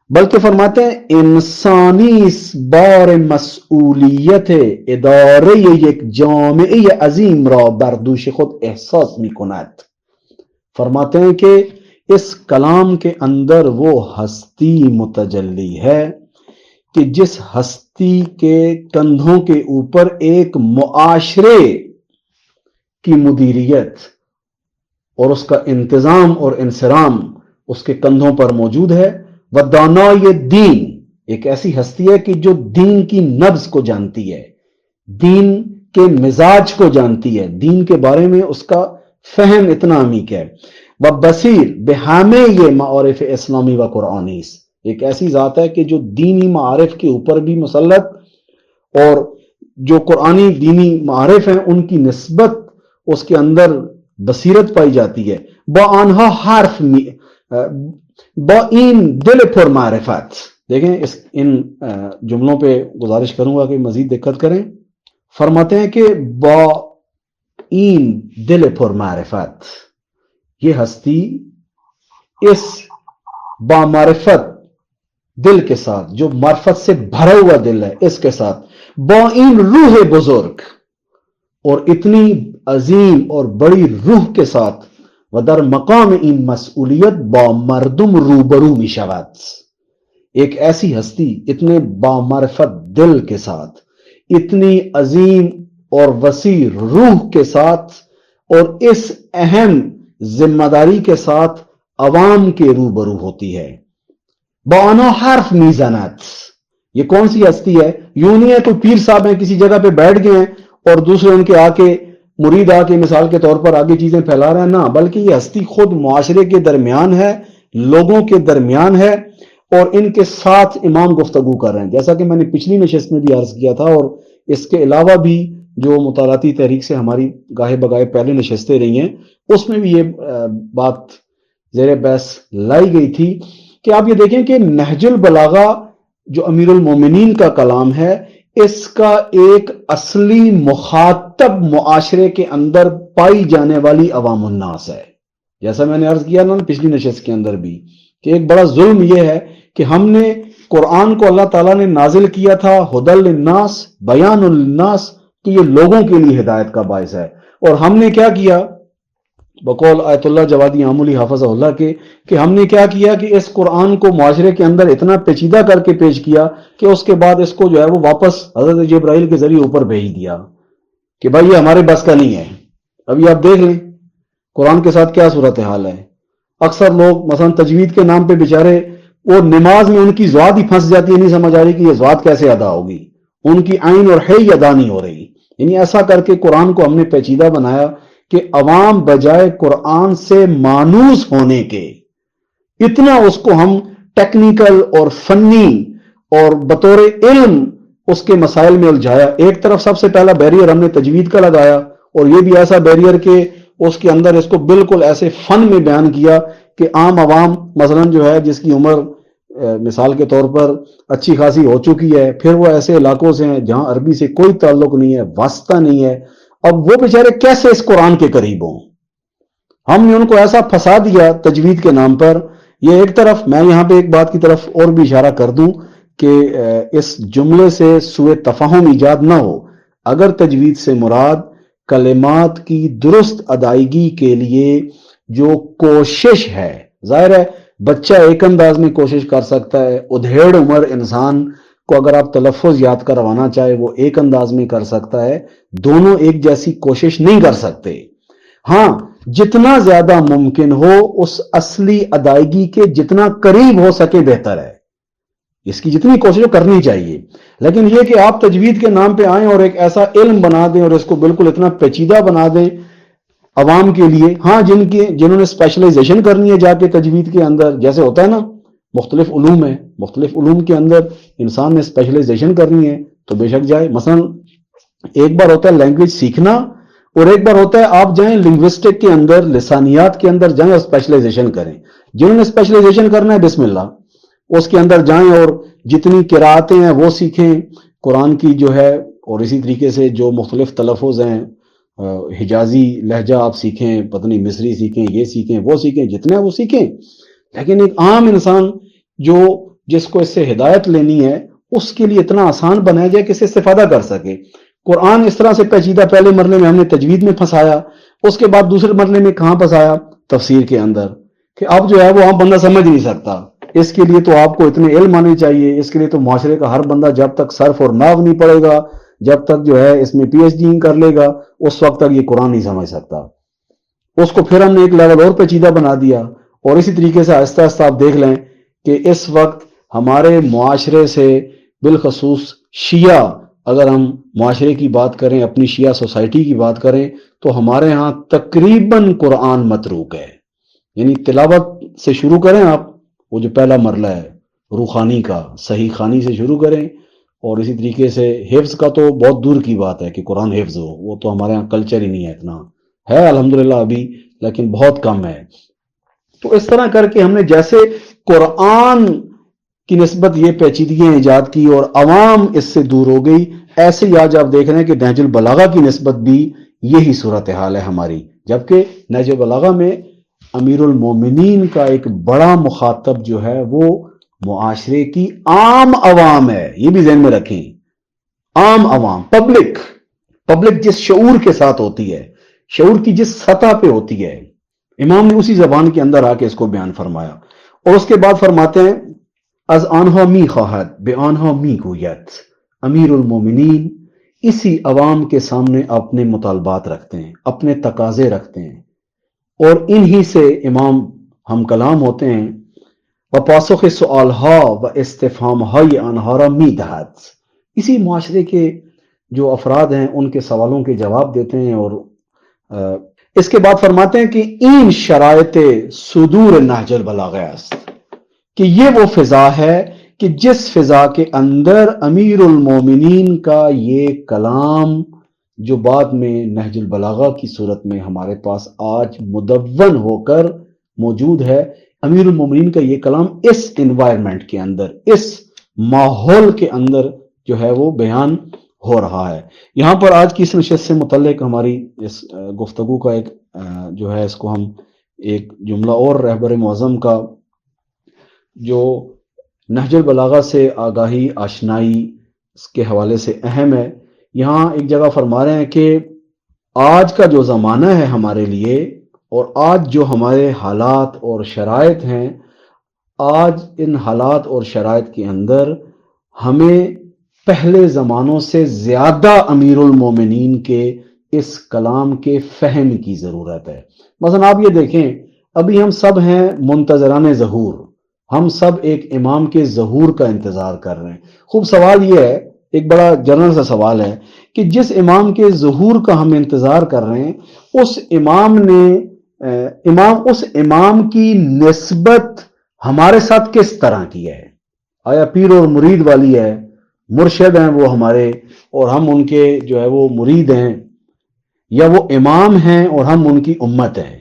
بلکہ فرماتے ہیں انسانی اس بار مسئولیت اداره یک جامعه عظیم را بر دوش خود احساس می کند. فرماتے ہیں کہ اس کلام کے اندر وہ ہستی متجلی ہے کہ جس ہستی کے کندھوں کے اوپر ایک معاشرے کی مدیریت اور اس کا انتظام اور انصرام اس کے کندھوں پر موجود ہے. ودانائے دین، ایک ایسی ہستی ہے کہ جو دین کی نبض کو جانتی ہے، دین کے مزاج کو جانتی ہے، دین کے بارے میں اس کا فہم اتنا عمیق ہے. وبصیر بہامے یہ معارف اسلامی و قرآنیس، ایک ایسی ذات ہے کہ جو دینی معارف کے اوپر بھی مسلط اور جو قرآنی دینی معارف ہیں ان کی نسبت اس کے اندر بصیرت پائی جاتی ہے. با آنہا حرف با این دل پر معرفت. دیکھیں ان جملوں پہ گزارش کروں گا کہ مزید دقت کریں. فرماتے ہیں کہ با این دل پر معرفت، یہ ہستی اس با معرفت دل کے ساتھ جو معرفت سے بھرا ہوا دل ہے اس کے ساتھ، با این روح بزرگ، اور اتنی عظیم اور بڑی روح کے ساتھ و در مقام این مسئولیت با مردم روبرو می شود. ایک ایسی ہستی اتنے بامعرفت دل کے ساتھ، اتنی عظیم اور وسیع روح کے ساتھ اور اس اہم ذمہ داری کے ساتھ عوام کے روبرو ہوتی ہے. بانو حرف میزانات. یہ کون سی ہستی ہے؟ یوں نہیں ہے کوئی پیر صاحب ہیں کسی جگہ پہ بیٹھ گئے ہیں اور دوسرے ان کے آ کے مرید آ کے مثال کے طور پر آگے چیزیں پھیلا رہے ہیں. نہ، بلکہ یہ ہستی خود معاشرے کے درمیان ہے، لوگوں کے درمیان ہے، اور ان کے ساتھ امام گفتگو کر رہے ہیں. جیسا کہ میں نے پچھلی نشست میں بھی عرض کیا تھا، اور اس کے علاوہ بھی جو مطالعاتی تحریک سے ہماری گاہے بگاہے پہلے نشستیں رہی ہیں اس میں بھی یہ بات زیر بحث لائی گئی تھی کہ آپ یہ دیکھیں کہ نہج البلاغہ جو امیر المومنین کا کلام ہے، اس کا ایک اصلی مخاطب معاشرے کے اندر پائی جانے والی عوام الناس ہے. جیسا میں نے عرض کیا نا پچھلی نشست کے اندر بھی کہ ایک بڑا ظلم یہ ہے کہ ہم نے قرآن کو اللہ تعالیٰ نے نازل کیا تھا ہدی للناس، بیان للناس، کہ یہ لوگوں کے لیے ہدایت کا باعث ہے، اور ہم نے کیا کیا بقول آیت اللہ جوادی عاملی حافظ اللہ کے کہ ہم نے کیا کیا کہ اس قرآن کو معاشرے کے اندر اتنا پیچیدہ کر کے پیش کیا کہ اس کے بعد اس کو جو ہے وہ واپس حضرت جبرائیل کے ذریعے اوپر بھیج دیا کہ بھائی یہ ہمارے بس کا نہیں ہے. ابھی آپ دیکھ لیں قرآن کے ساتھ کیا صورتحال ہے. اکثر لوگ مثلا تجوید کے نام پہ بیچارے وہ نماز میں ان کی ذات ہی پھنس جاتی ہے، نہیں سمجھ آ رہی کہ یہ ذات کیسے ادا ہوگی، ان کی عین اور ہے ہی ادا نہیں ہو رہی. یعنی ایسا کر کے قرآن کو ہم نے پیچیدہ بنایا کہ عوام بجائے قرآن سے مانوس ہونے کے اتنا اس کو ہم ٹیکنیکل اور فنی اور بطور علم اس کے مسائل میں الجھایا. ایک طرف سب سے پہلا بیریئر ہم نے تجوید کا لگایا، اور یہ بھی ایسا بیریئر کہ اس کے اندر اس کو بالکل ایسے فن میں بیان کیا کہ عام عوام مثلا جو ہے جس کی عمر مثال کے طور پر اچھی خاصی ہو چکی ہے، پھر وہ ایسے علاقوں سے ہیں جہاں عربی سے کوئی تعلق نہیں ہے، واسطہ نہیں ہے، اب وہ بیچارے کیسے اس قرآن کے قریب ہوں؟ ہم نے ان کو ایسا پھنسا دیا تجوید کے نام پر. یہ ایک طرف. میں یہاں پہ ایک بات کی طرف اور بھی اشارہ کر دوں کہ اس جملے سے سوء تفاہم ایجاد نہ ہو. اگر تجوید سے مراد کلمات کی درست ادائیگی کے لیے جو کوشش ہے، ظاہر ہے بچہ ایک انداز میں کوشش کر سکتا ہے، ادھیڑ عمر انسان کو اگر آپ تلفظ یاد کروانا چاہے وہ ایک انداز میں کر سکتا ہے، دونوں ایک جیسی کوشش نہیں کر سکتے. ہاں، جتنا زیادہ ممکن ہو اس اصلی ادائیگی کے جتنا قریب ہو سکے بہتر ہے، اس کی جتنی کوشش کرنی چاہیے. لیکن یہ کہ آپ تجوید کے نام پہ آئیں اور ایک ایسا علم بنا دیں اور اس کو بالکل اتنا پیچیدہ بنا دیں عوام کے لیے. ہاں جنہوں نے اسپیشلائزیشن کرنی ہے جا کے تجوید کے اندر، جیسے ہوتا ہے نا مختلف علوم ہے، مختلف علوم کے اندر انسان نے اسپیشلائزیشن کرنی ہے تو بے شک جائے. مثلا ایک بار ہوتا ہے لینگویج سیکھنا، اور ایک بار ہوتا ہے آپ جائیں لنگوسٹک کے اندر، لسانیات کے اندر جائیں اور اسپیشلائزیشن کریں. جنہوں نے اسپیشلائزیشن کرنا ہے بسم اللہ اس کے اندر جائیں اور جتنی قراتیں ہیں وہ سیکھیں قرآن کی جو ہے، اور اسی طریقے سے جو مختلف تلفظ ہیں، حجازی لہجہ آپ سیکھیں، پتہ نہیں مصری سیکھیں، یہ سیکھیں وہ سیکھیں، جتنے وہ سیکھیں. لیکن ایک عام انسان جس کو اس سے ہدایت لینی ہے اس کے لیے اتنا آسان بنایا جائے کہ اس سے استفادہ کر سکے. قرآن اس طرح سے پیچیدہ پہلے مرحلے میں ہم نے تجوید میں پھنسایا، اس کے بعد دوسرے مرحلے میں کہاں پھنسایا؟ تفسیر کے اندر، کہ اب جو ہے وہ عام بندہ سمجھ نہیں سکتا. اس کے لیے تو آپ کو اتنے علم آنے چاہیے، اس کے لیے تو معاشرے کا ہر بندہ جب تک صرف اور نحو نہیں پڑھے گا، جب تک جو ہے اس میں پی ایچ ڈی کر لے گا، اس وقت تک یہ قرآن نہیں سمجھ سکتا. اس کو پھر ہم نے ایک لیول اور پیچیدہ بنا دیا. اور اسی طریقے سے آہستہ آہستہ آپ دیکھ لیں کہ اس وقت ہمارے معاشرے سے بالخصوص شیعہ، اگر ہم معاشرے کی بات کریں، اپنی شیعہ سوسائٹی کی بات کریں، تو ہمارے ہاں تقریباً قرآن متروک ہے. یعنی تلاوت سے شروع کریں آپ، وہ جو پہلا مرحلہ ہے روخانی کا، صحیح خوانی سے شروع کریں، اور اسی طریقے سے حفظ کا تو بہت دور کی بات ہے کہ قرآن حفظ ہو، وہ تو ہمارے ہاں کلچر ہی نہیں ہے. اتنا ہے الحمدللہ ابھی لیکن بہت کم ہے. تو اس طرح کر کے ہم نے جیسے قرآن کی نسبت یہ پیچیدگیاں ایجاد کی اور عوام اس سے دور ہو گئی، ایسے ہی آج آپ دیکھ رہے ہیں کہ نہج البلاغہ کی نسبت بھی یہی صورتحال ہے ہماری. جبکہ نہج البلاغہ میں امیر المومنین کا ایک بڑا مخاطب جو ہے وہ معاشرے کی عام عوام ہے. یہ بھی ذہن میں رکھیں، عام عوام، پبلک جس شعور کے ساتھ ہوتی ہے، شعور کی جس سطح پہ ہوتی ہے. امام نے اسی زبان کے اندر آ کے اس کو بیان فرمایا، اور اس کے بعد فرماتے ہیں از آنہا می خواہد بے آنہا می گوید. امیر المومنین اسی عوام کے سامنے اپنے مطالبات رکھتے ہیں، اپنے تقاضے رکھتے ہیں. اور انہی سے امام ہم کلام ہوتے ہیں. و پاسخ سؤالها و استفهامهای آنها را میدهد. اسی معاشرے کے جو افراد ہیں ان کے سوالوں کے جواب دیتے ہیں. اور اس کے بعد فرماتے ہیں کہ این شرائط صدور نہج البلاغہ است، کہ یہ وہ فضا ہے کہ جس فضا کے اندر امیر المومنین کا یہ کلام جو بعد میں نہج البلاغہ کی صورت میں ہمارے پاس آج مدون ہو کر موجود ہے، امیر المومنین کا یہ کلام اس انوائرمنٹ کے اندر، اس ماحول کے اندر جو ہے وہ بیان ہو رہا ہے. یہاں پر آج کی اس نشست سے متعلق ہماری اس گفتگو کا ایک جو ہے اس کو ہم ایک جملہ اور رہبر معظم کا جو نہج البلاغہ سے آگاہی آشنائی اس کے حوالے سے اہم ہے. یہاں ایک جگہ فرما رہے ہیں کہ آج کا جو زمانہ ہے ہمارے لیے اور آج جو ہمارے حالات اور شرائط ہیں، آج ان حالات اور شرائط کے اندر ہمیں پہلے زمانوں سے زیادہ امیر المومنین کے اس کلام کے فہم کی ضرورت ہے. مثلا آپ یہ دیکھیں، ابھی ہم سب ہیں منتظران ظہور، ہم سب ایک امام کے ظہور کا انتظار کر رہے ہیں. خوب سوال یہ ہے، ایک بڑا جنرل سا سوال ہے کہ جس امام کے ظہور کا ہم انتظار کر رہے ہیں، اس امام کی نسبت ہمارے ساتھ کس طرح کی ہے؟ آیا پیر اور مرید والی ہے؟ مرشد ہیں وہ ہمارے اور ہم ان کے جو ہے وہ مرید ہیں، یا وہ امام ہیں اور ہم ان کی امت ہیں؟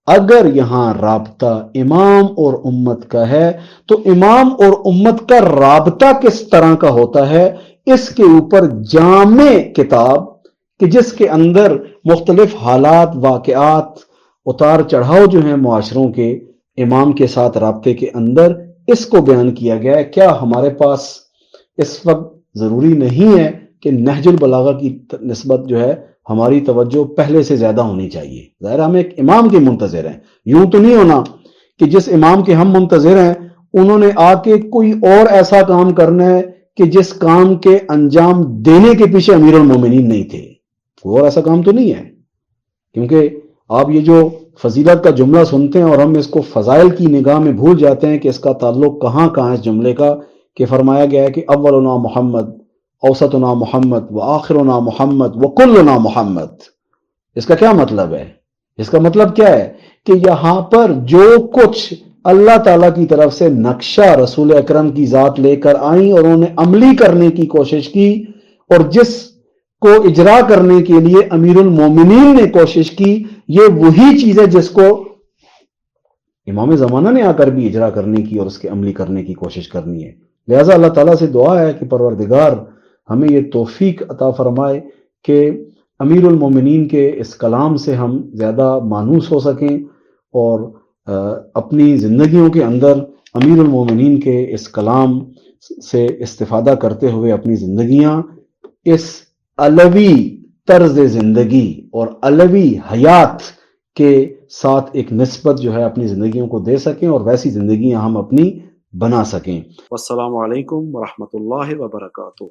اگر یہاں رابطہ امام اور امت کا ہے تو امام اور امت کا رابطہ کس طرح کا ہوتا ہے، اس کے اوپر جامع کتاب کہ جس کے اندر مختلف حالات، واقعات، اتار چڑھاؤ جو ہیں معاشروں کے امام کے ساتھ رابطے کے اندر، اس کو بیان کیا گیا ہے. کیا ہمارے پاس اس وقت ضروری نہیں ہے کہ نہج البلاغہ کی نسبت جو ہے ہماری توجہ پہلے سے زیادہ ہونی چاہیے؟ ظاہر ہم ایک امام کے منتظر ہیں، یوں تو نہیں ہونا کہ جس امام کے ہم منتظر ہیں انہوں نے آ کے کوئی اور ایسا کام کرنا ہے کہ جس کام کے انجام دینے کے پیچھے امیر المومنین نہیں تھے. اور ایسا کام تو نہیں ہے، کیونکہ آپ یہ جو فضیلت کا جملہ سنتے ہیں اور ہم اس کو فضائل کی نگاہ میں بھول جاتے ہیں کہ اس کا تعلق کہاں کہاں اس جملے کا، کہ فرمایا گیا ہے کہ اولنا محمد، اوسطنا محمد، وآخرنا محمد، وکلنا محمد. اس کا کیا مطلب ہے؟ اس کا مطلب کیا ہے کہ یہاں پر جو کچھ اللہ تعالیٰ کی طرف سے نقشہ رسول اکرم کی ذات لے کر آئیں اور انہوں نے عملی کرنے کی کوشش کی، اور جس کو اجرا کرنے کے لیے امیر المومنین نے کوشش کی، یہ وہی چیز ہے جس کو امام زمانہ نے آ کر بھی اجرا کرنے کی اور اس کے عملی کرنے کی کوشش کرنی ہے. لہٰذا اللہ تعالیٰ سے دعا ہے کہ پروردگار ہمیں یہ توفیق عطا فرمائے کہ امیر المومنین کے اس کلام سے ہم زیادہ مانوس ہو سکیں اور اپنی زندگیوں کے اندر امیر المومنین کے اس کلام سے استفادہ کرتے ہوئے اپنی زندگیاں اس علوی طرز زندگی اور علوی حیات کے ساتھ ایک نسبت جو ہے اپنی زندگیوں کو دے سکیں اور ویسی زندگیاں ہم اپنی بنا سکیں. والسلام علیکم ورحمۃ اللہ وبرکاتہ.